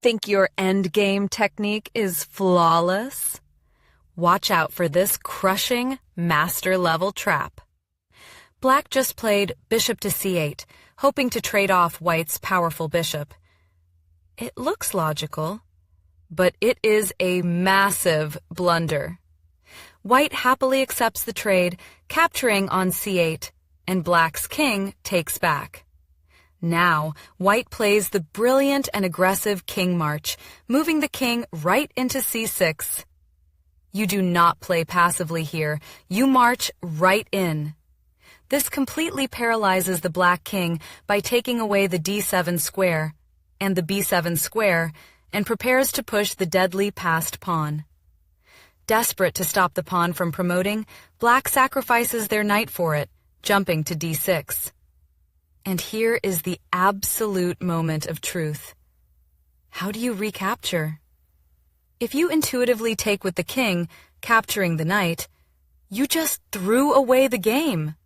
Think your endgame technique is flawless? Watch out for this crushing, master-level trap. Black just played bishop to c8, hoping to trade off White's powerful bishop. It looks logical, but it is a massive blunder. White happily accepts the trade, capturing on c8, and Black's king takes back. Now, White plays the brilliant and aggressive king march, moving the king right into c6. You do not play passively here. You march right in. This completely paralyzes the Black king by taking away the d7 square and the b7 square and prepares to push the deadly passed pawn. Desperate to stop the pawn from promoting, Black sacrifices their knight for it, jumping to d6. And here is the absolute moment of truth. How do you recapture? If you intuitively take with the king, capturing the knight, you just threw away the game.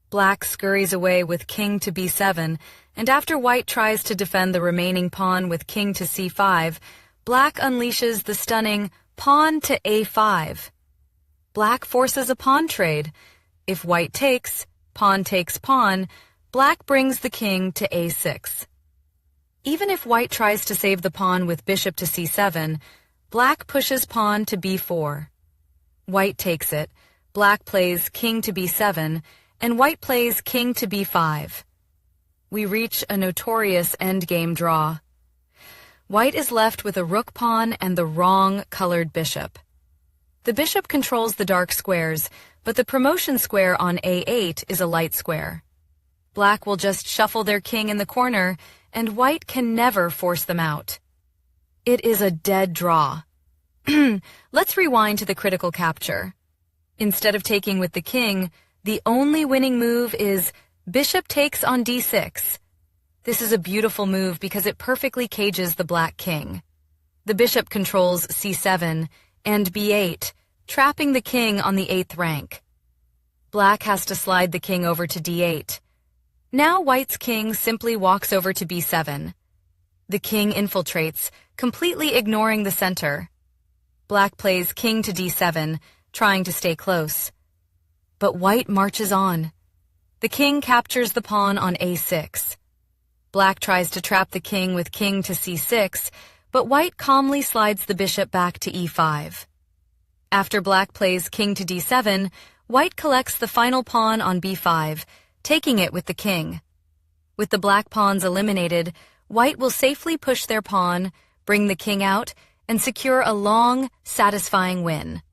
Black scurries away with king to b7, and after White tries to defend the remaining pawn with king to c5, Black unleashes the stunning pawn to a5. Black forces a pawn trade. If White takes pawn, Black brings the king to a6. Even if White tries to save the pawn with bishop to c7, Black pushes pawn to b4. White takes it, Black plays king to b7, and White plays king to b5. We reach a notorious endgame draw. White is left with a rook pawn and the wrong colored bishop. The bishop controls the dark squares, but the promotion square on a8 is a light square. Black will just shuffle their king in the corner, and White can never force them out. It is a dead draw. Let's rewind to the critical capture. Instead of taking with the king, the only winning move is bishop takes on d6. This is a beautiful move because it perfectly cages the Black king. The bishop controls c7 and b8, trapping the king on the 8th rank. Black has to slide the king over to d8. Now White's king simply walks over to b7. The king infiltrates, completely ignoring the center. Black plays king to d7, trying to stay close. But White marches on. The king captures the pawn on a6. Black tries to trap the king with king to c6, but White calmly slides the bishop back to e5. After Black plays king to d7, White collects the final pawn on b5, taking it with the king. With the Black pawns eliminated, White will safely push their pawn, bring the king out, and secure a long, satisfying win.